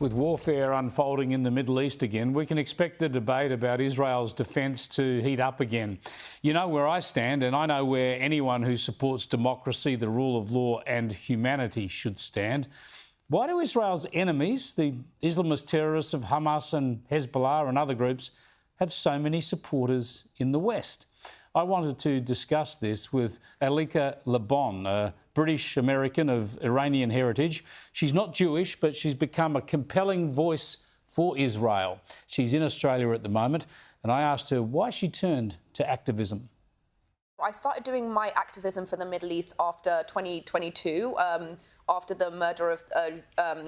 With warfare unfolding in the Middle East again, we can expect the debate about Israel's defence to heat up again. You know where I stand, and I know where anyone who supports democracy, the rule of law and humanity should stand. Why do Israel's enemies, the Islamist terrorists of Hamas and Hezbollah and other groups, have so many supporters in the West? I wanted to discuss this with Elica Le Bon, a British-American of Iranian heritage. She's not Jewish, but she's become a compelling voice for Israel. She's in Australia at the moment, and I asked her why she turned to activism. I started doing my activism for the Middle East after 2022, after the murder of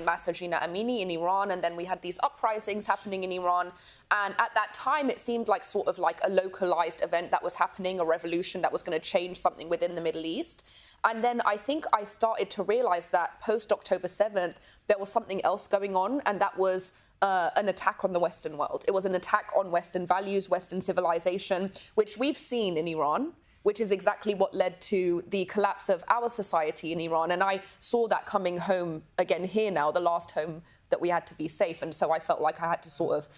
Mahsa Amini in Iran, and then we had these uprisings happening in Iran. And at that time, it seemed like sort of like a localized event that was happening, a revolution that was going to change something within the Middle East. And then I think I started to realize that post-October 7th, there was something else going on, and that was an attack on the Western world. It was an attack on Western values, Western civilization, which we've seen in Iran, which is exactly what led to the collapse of our society in Iran. And I saw that coming home again here now, the last home that we had to be safe. And so I felt like I had to sort of,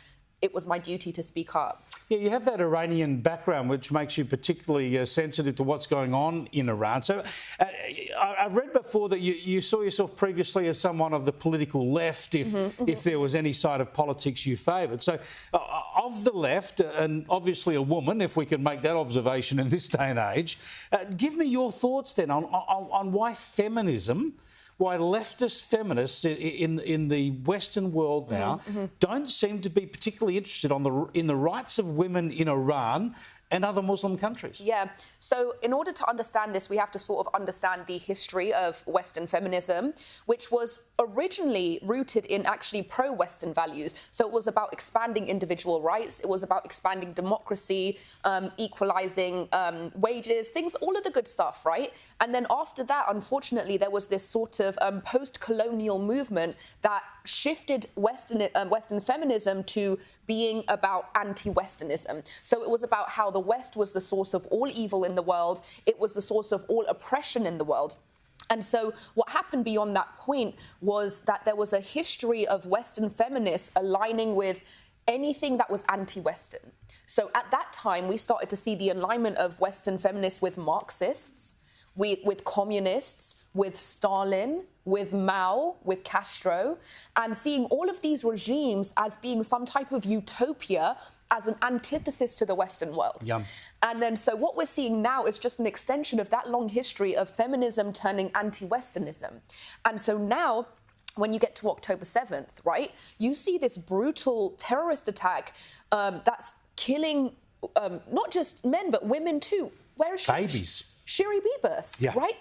it was my duty to speak up. Yeah, you have that Iranian background, which makes you particularly sensitive to what's going on in Iran. So I've read before that you saw yourself previously as someone of the political left, if there was any side of politics you favoured. So of the left, and obviously a woman, if we can make that observation in this day and age, give me your thoughts then on why feminism, why leftist feminists in the Western world now don't seem to be particularly interested in the rights of women in Iran and other Muslim countries. Yeah. So in order to understand this, we have to sort of understand the history of Western feminism, which was originally rooted in actually pro-Western values. So it was about expanding individual rights. It was about expanding democracy, equalizing wages, things, all of the good stuff, right? And then after that, unfortunately, there was this sort of post-colonial movement that shifted Western feminism to being about anti-Westernism. So it was about how the West was the source of all evil in the world. It was the source of all oppression in the world. And so what happened beyond that point was that there was a history of Western feminists aligning with anything that was anti-Western. So at that time, we started to see the alignment of Western feminists with Marxists, with communists, with Stalin, with Mao, with Castro, and seeing all of these regimes as being some type of utopia as an antithesis to the Western world. Yum. And then so what we're seeing now is just an extension of that long history of feminism turning anti-Westernism. And so now, when you get to October 7th, right, you see this brutal terrorist attack that's killing not just men, but women too. Where is babies? Shiri Bibas, right?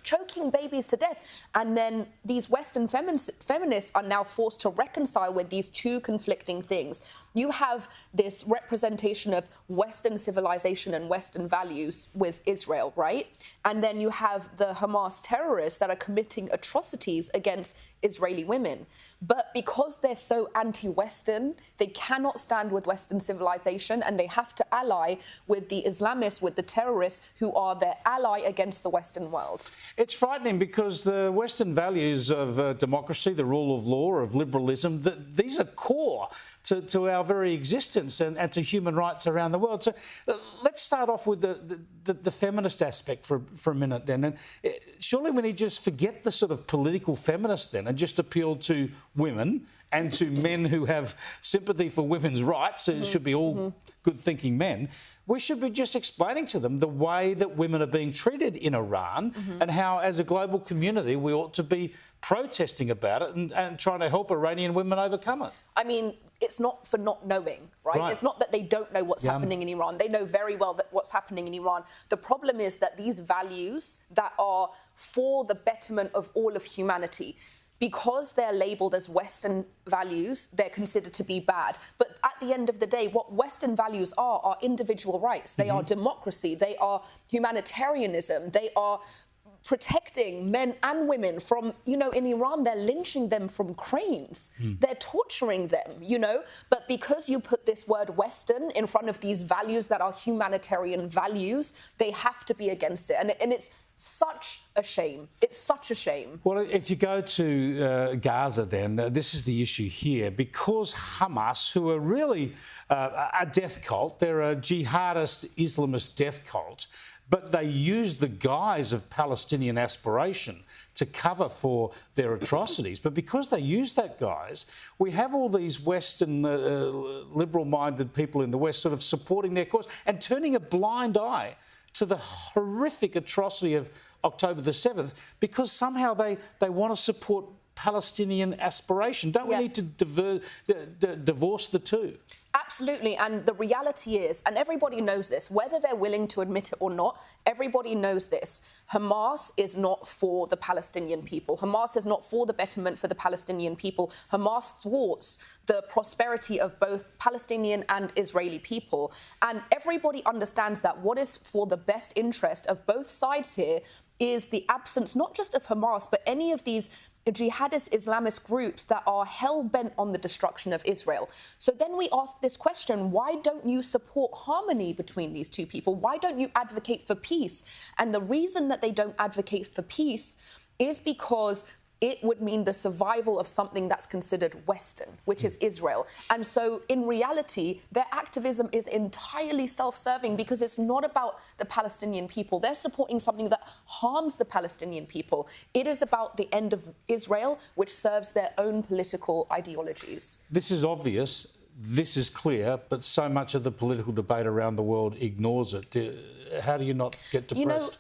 Choking babies to death. And then these Western feminists are now forced to reconcile with these two conflicting things. You have this representation of Western civilization and Western values with Israel, right? And then you have the Hamas terrorists that are committing atrocities against Israeli women. But because they're so anti-Western, they cannot stand with Western civilization, and they have to ally with the Islamists, with the terrorists who are their ally against the Western world. It's frightening because the Western values of democracy, the rule of law, of liberalism, these are core to our very existence and to human rights around the world. So let's start off with the feminist aspect for a minute then. And surely we need to just forget the sort of political feminist then and just appeal to women and to men who have sympathy for women's rights. It should be all good-thinking men. We should be just explaining to them the way that women are being treated in Iran and how, as a global community, we ought to be protesting about it and trying to help Iranian women overcome it. I mean, it's not for not knowing, right? It's not that they don't know what's happening in Iran. They know very well that what's happening in Iran. The problem is that these values that are for the betterment of all of humanity, because they're labelled as Western values, they're considered to be bad. But at the end of the day, what Western values are individual rights. They are democracy. They are humanitarianism. They are protecting men and women from, in Iran, they're lynching them from cranes. They're torturing them, But because you put this word Western in front of these values that are humanitarian values, they have to be against it. And it's such a shame. It's such a shame. Well, if you go to Gaza, then this is the issue here. Because Hamas, who are really a death cult, they're a jihadist Islamist death cult, but they use the guise of Palestinian aspiration to cover for their atrocities. But because they use that guise, we have all these Western liberal-minded people in the West sort of supporting their cause and turning a blind eye to the horrific atrocity of October the 7th because somehow they want to support Palestinian aspiration. Don't we need to divorce the two? Absolutely. And the reality is, and everybody knows this, whether they're willing to admit it or not, everybody knows this. Hamas is not for the Palestinian people. Hamas is not for the betterment for the Palestinian people. Hamas thwarts the prosperity of both Palestinian and Israeli people. And everybody understands that what is for the best interest of both sides here is the absence not just of Hamas, but any of these jihadist Islamist groups that are hell-bent on the destruction of Israel. So then we ask this question, why don't you support harmony between these two people? Why don't you advocate for peace? And the reason that they don't advocate for peace is because it would mean the survival of something that's considered Western, which is Israel. And so in reality, their activism is entirely self-serving because it's not about the Palestinian people. They're supporting something that harms the Palestinian people. It is about the end of Israel, which serves their own political ideologies. This is obvious. This is clear, but so much of the political debate around the world ignores it. How do you not get depressed?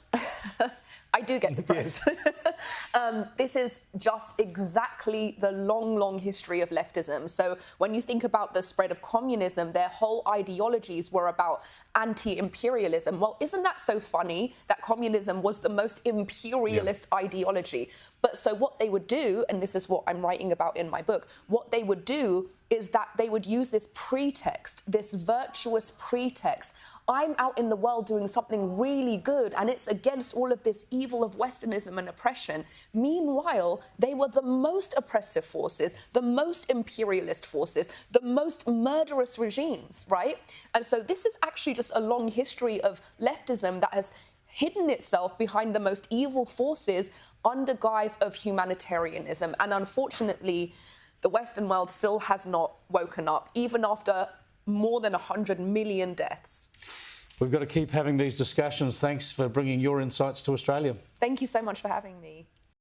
I do get depressed. This is just exactly the long, long history of leftism. So when you think about the spread of communism, their whole ideologies were about anti-imperialism. Well, isn't that so funny that communism was the most imperialist ideology? But so what they would do, and this is what I'm writing about in my book, what they would do is that they would use this pretext, this virtuous pretext. I'm out in the world doing something really good and it's against all of this evil of Westernism and oppression. Meanwhile, they were the most oppressive forces, the most imperialist forces, the most murderous regimes, right? And so this is actually just a long history of leftism that has hidden itself behind the most evil forces under guise of humanitarianism. And unfortunately, the Western world still has not woken up, even after more than 100 million deaths. We've got to keep having these discussions. Thanks for bringing your insights to Australia. Thank you so much for having me.